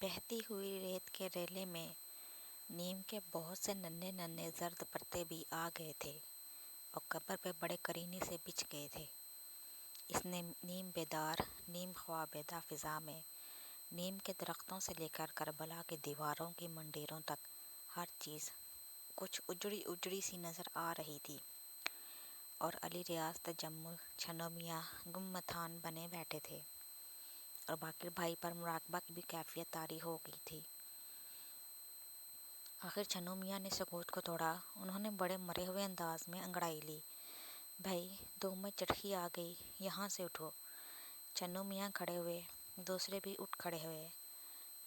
बहती हुई रेत के रेले में नीम के बहुत से नन्हे नन्हे जर्द पत्ते भी आ गए थे और कब्र पे बड़े करीने से बिछ गए थे। इसने नीम बेदार, नीम ख्वाबेदा फिजा में नीम के दरख्तों से लेकर करबला की दीवारों की मंदिरों तक हर चीज़ कुछ उजड़ी उजड़ी सी नज़र आ रही थी। और अली रियाज तजम्मुल छनो मियाँ गुम्मथान बने बैठे थे और बाकिर भाई पर मुराकबा की भी कैफियत तारी हो गई थी। आखिर छनो मियाँ ने सकूत को तोड़ा। उन्होंने बड़े मरे हुए अंदाज में अंगड़ाई ली। भाई, दो में चटकी आ गई, यहाँ से उठो। छन्नू मियाँ खड़े हुए, दूसरे भी उठ खड़े हुए।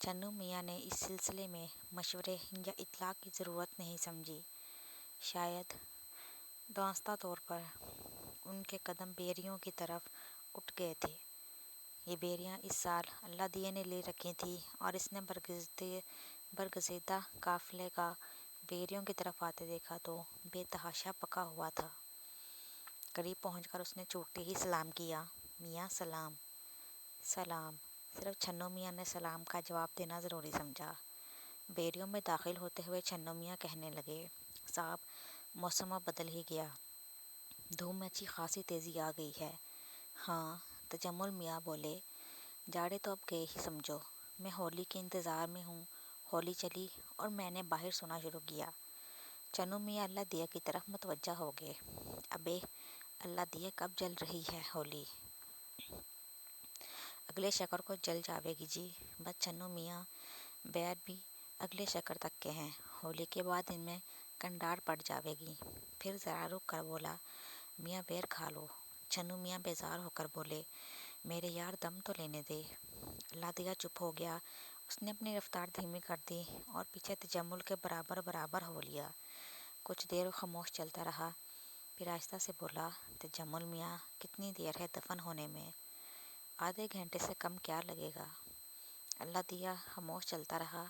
छन्नू मियाँ ने इस सिलसिले में मशवरे या इत्तला की ज़रूरत नहीं समझी। शायद दांस्ता तौर पर उनके कदम बेरियों की तरफ उठ गए थे। ये बेरियां इस साल अल्लाह दिए ने ले रखी थी और इसने बरगज़ेदा काफ़िले का बेरियों की तरफ आते देखा तो बेतहाशा पका हुआ था। करीब पहुंचकर उसने चूकते ही सलाम किया। मियाँ सलाम। सलाम। सिर्फ छन्नो मियाँ ने सलाम का जवाब देना ज़रूरी समझा। बेरियों में दाखिल होते हुए छन्नो मियाँ कहने लगे, साहब, मौसम अब बदल ही गया, धूप में अच्छी खासी तेज़ी आ गई है। हाँ, तजम्मुल मियाँ बोले, जाड़े तो अब गए ही समझो। मैं होली के इंतज़ार में हूँ। होली चली और मैंने बाहर सोना शुरू किया। चन्नू मियाँ अल्लाह दिया की तरफ मुतवज्जा हो गए। अबे, अल्लाह दिया कब जल रही है होली? अगले शक्र को जल जावेगी जी। बस चन्नू मियाँ, बैर भी अगले शक्र तक के हैं। होली के बाद इनमें कंडार पड़ जावेगी। फिर ज़रा रुक कर बोला, मियाँ बैर खा लो। चन्नू मियाँ बेजार होकर बोले, मेरे यार दम तो लेने दे। अल्लाह दिया चुप हो गया। उसने अपनी रफ्तार धीमी कर दी और पीछे तजम्मुल के बराबर बराबर हो लिया। कुछ देर खामोश चलता रहा, फिर आहिस्ता से बोला, तजम्मुल मियाँ, कितनी देर है दफन होने में? आधे घंटे से कम क्या लगेगा। अल्लाह दिया खामोश चलता रहा,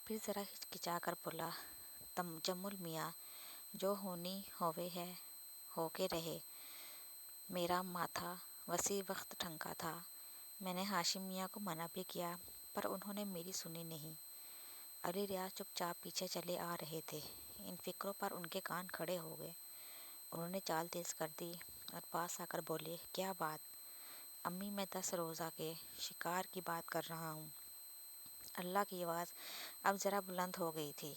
फिर ज़रा हिचकिचा कर बोला, तजम्मुल मियाँ, जो होनी होवे है, होके रहे। मेरा माथा वसी वक्त ठनका था। मैंने हाशिम मियाँ को मना भी किया पर उन्होंने मेरी सुनी नहीं। अली रियाज चुपचाप पीछे चले आ रहे थे। इन फिक्रों पर उनके कान खड़े हो गए। उन्होंने चाल तेज़ कर दी और पास आकर बोले, क्या बात? अम्मी, मैं 10 रोज़ा के शिकार की बात कर रहा हूँ। अल्लाह की आवाज़ अब ज़रा बुलंद हो गई थी।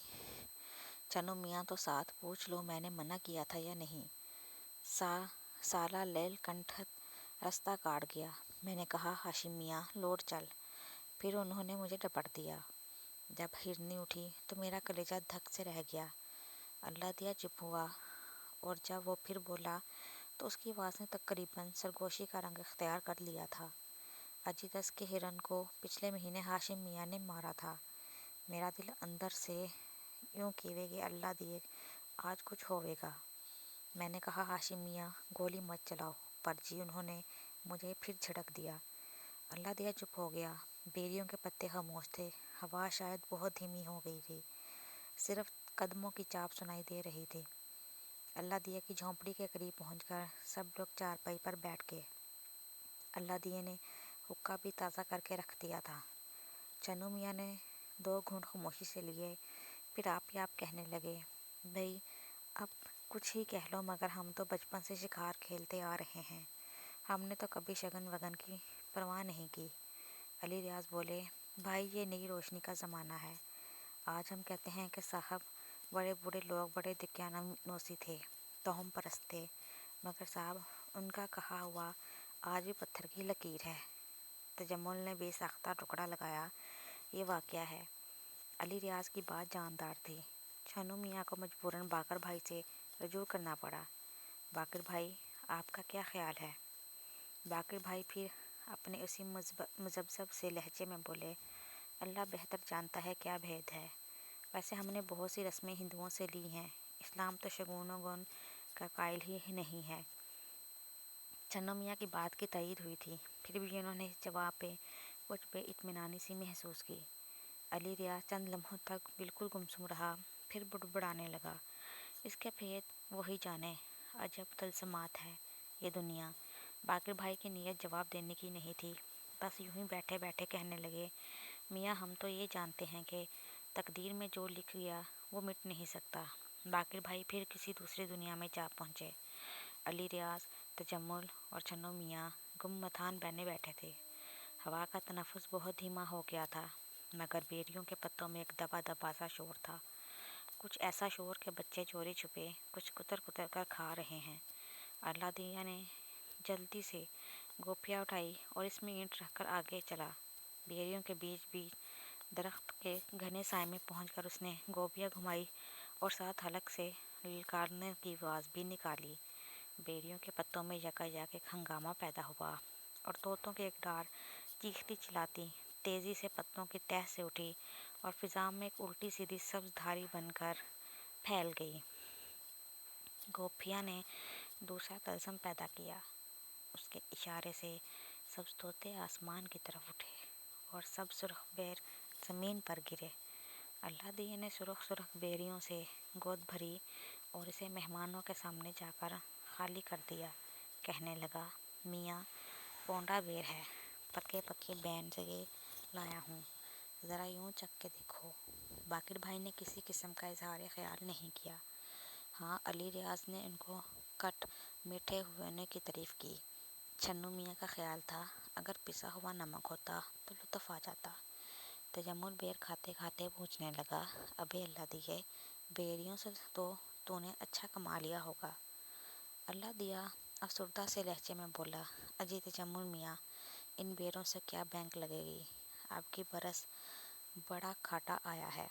चनो मियाँ तो साथ, पूछ लो मैंने मना किया था या नहीं। साला लैल कंठक रास्ता काट गया। मैंने कहा, हाशिम मियाँ लौट चल। फिर उन्होंने मुझे डपट दिया। जब हिरनी उठी तो मेरा कलेजा धक से रह गया। अल्लाह दिया चुप हुआ और जब वो फिर बोला तो उसकी आवाज़ ने तकरीबन सरगोशी का रंग इख्तियार कर लिया था। अजी 10 के हिरन को पिछले महीने हाशिम मियाँ ने मारा था। मेरा दिल अंदर से यूँ कीवे कि अल्लाह दिए आज कुछ होवेगा। मैंने कहा, हाशिम मियाँ गोली मत चलाओ, पर जी उन्होंने मुझे फिर झिड़क दिया। अल्लाह दिया चुप हो गया। बेरियों के पत्ते खामोश थे। हवा शायद बहुत धीमी हो गई थी। सिर्फ कदमों की चाप सुनाई दे रही थी। अल्लाह दिया की झोंपड़ी के करीब पहुंचकर सब लोग चारपाई पर बैठ गए। अल्लाह दिया ने हुक्का भी ताज़ा करके रख दिया था। चन्नू मियाँ ने 2 घूंट खामोशी से लिए, फिर आप ही आप कहने लगे, भाई अब कुछ ही कह लो, मगर हम तो बचपन से शिकार खेलते आ रहे हैं। हमने तो कभी शगन वगन की परवाह नहीं की। अली रियाज बोले, भाई ये नई रोशनी का ज़माना है। आज हम कहते हैं कि साहब बड़े बूढ़े लोग बड़े दकियानूसी थे, तोहम परस्त थे, मगर साहब उनका कहा हुआ आज भी पत्थर की लकीर है। तजम्मुल ने बेसाख्ता टुकड़ा लगाया, ये वाक़या है। अली रियाज की बात जानदार थी। छन्नू मियाँ को मजबूरन बाकर भाई से रजू करना पड़ा। बाकर भाई, आपका क्या ख्याल है? बाकर भाई फिर अपने उसी मुज़ब्ज़ब से लहजे में बोले, अल्लाह बेहतर जानता है क्या भेद है। वैसे हमने बहुत सी रस्में हिंदुओं से ली हैं। इस्लाम तो शगुन गुन का कायल ही नहीं है। चन्नो मियाँ की बात की तईद हुई थी, फिर भी उन्होंने इस जवाब पे कुछ बेइत्मीनानी सी महसूस की। अली रियाज चंद लम्हों तक बिल्कुल गुमसुम रहा, फिर बुड़बुड़ाने लगा, इसके भेद वही जाने। अजब तलसमात है ये दुनिया। बाकिर भाई की नीयत जवाब देने की नहीं थी, बस यूं ही बैठे बैठे कहने लगे, میاں ہم تو یہ جانتے ہیں کہ تقدیر میں جو لکھ گیا وہ مٹ نہیں سکتا۔ باقر بھائی پھر کسی دوسری دنیا میں جا پہنچے۔ علی ریاض، تجمل اور چنو میاں گم متھان بنے بیٹھے تھے۔ ہوا کا تنفس بہت دھیما ہو گیا تھا، مگر بیریوں کے پتوں میں ایک دبا دبا سا شور تھا، کچھ ایسا شور کہ بچے چوری چھپے کچھ کتر کتر کر کھا رہے ہیں۔ اللہ دیا نے جلدی سے گوپیا اٹھائی اور اس میں اینٹ رکھ کر آگے چلا۔ بیریوں کے بیچ بیچ درخت کے گھنے سائے میں پہنچ کر اس نے گوپیا گھمائی اور ساتھ حلق سے للکارنے کی آواز بھی نکالی۔ بیریوں کے پتوں میں یکایک ایک ہنگامہ پیدا ہوا اور طوطوں کی ایک ڈار چیختی چلاتی تیزی سے پتوں کی تہہ سے اٹھی اور فضا میں ایک الٹی سیدھی سبز دھاری بن کر پھیل گئی۔ گوپیا نے دوسرا طلسم پیدا کیا۔ اس کے اشارے سے سبز طوطے آسمان کی طرف اٹھے اور سب سرخ بیر زمین پر گرے۔ اللہ دیا نے سرخ سرخ بیریوں سے گود بھری اور اسے مہمانوں کے سامنے جا کر خالی کر دیا۔ کہنے لگا، میاں پونڈا بیر ہے، پکے پکے بین سے لایا ہوں، ذرا یوں چکھ کے دیکھو۔ باقر بھائی نے کسی قسم کا اظہار خیال نہیں کیا۔ ہاں، علی ریاض نے ان کو کٹ میٹھے ہونے کی تعریف کی۔ چنو میاں کا خیال تھا اگر پسا ہوا نمک ہوتا تو لطف آ جاتا۔ تجمل بیر کھاتے کھاتے پوچھنے لگا، ابے اللہ دیے، بیریوں سے تو نے اچھا کما لیا ہوگا۔ اللہ دیا افسردہ سے لہجے میں بولا، اجی تجمل میاں، ان بیروں سے کیا بینک لگے گی، آپ کی برس بڑا کھاٹا آیا ہے۔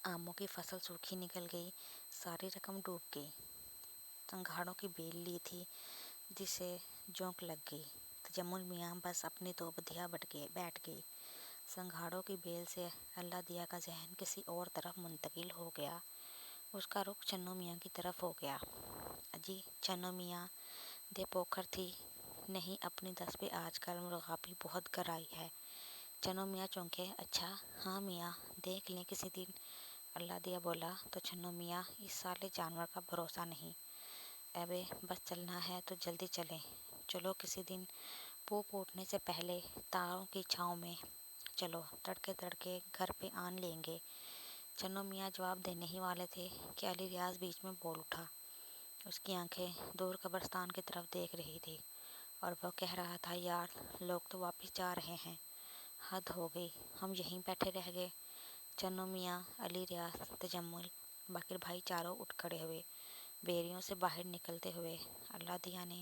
آموں کی فصل سوکھی نکل گئی، ساری رقم ڈوب گئی۔ سنگھاڑوں کی بیل لی تھی جسے جونک لگ گئی۔ تجمل میاں بس اپنی تو بدھیا بیٹھ گئی۔ سنگھاڑوں کی بیل سے اللہ دیا کا ذہن کسی اور طرف منتقل ہو گیا۔ اس کا رخ چنو میاں کی طرف ہو گیا۔ اجی چنو میاں، دے پوکھر تھی نہیں اپنی دس پہ آج کل مرغابی بہت گرائی ہے۔ چنو میاں چونکے، اچھا ہاں میاں، دیکھ لیں کسی دن۔ اللہ دیا بولا تو چنو میاں، اس سالے جانور کا بھروسہ نہیں۔ ابے بس چلنا ہے تو جلدی چلیں، چلو کسی دن پو پھوٹنے سے پہلے تاروں کی چھاؤں میں چلو، تڑکے تڑکے گھر پہ آن لیں گے۔ چنو میاں جواب دینے ہی والے تھے کہ علی ریاض بیچ میں بول اٹھا۔ اس کی آنکھیں دور قبرستان کی طرف دیکھ رہی تھی اور وہ کہہ رہا تھا، یار لوگ تو واپس جا رہے ہیں، حد ہو گئی، ہم یہیں بیٹھے رہ گئے۔ چنو میاں، علی ریاض، تجمل، باقر بھائی چاروں اٹھ کھڑے ہوئے۔ بیریوں سے باہر نکلتے ہوئے اللہ دیا نے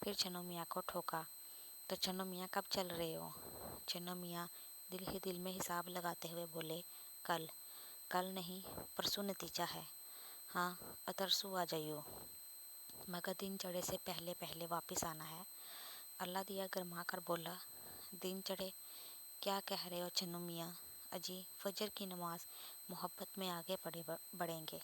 پھر چنو میاں کو ٹھوکا، تو چنو میاں کب چل رہے ہو؟ چنو میاں دل ہی دل میں حساب لگاتے ہوئے بولے، کل۔ کل نہیں، پرسوں نتیجہ ہے۔ ہاں، اترسو آ جائیو، مگر دن چڑھے سے پہلے پہلے واپس آنا ہے۔ اللہ دیا گرما کر بولا، دن چڑھے؟ کیا کہہ رہے ہو چنو میاں؟ اجی فجر کی نماز محبت میں آگے بڑھیں گے۔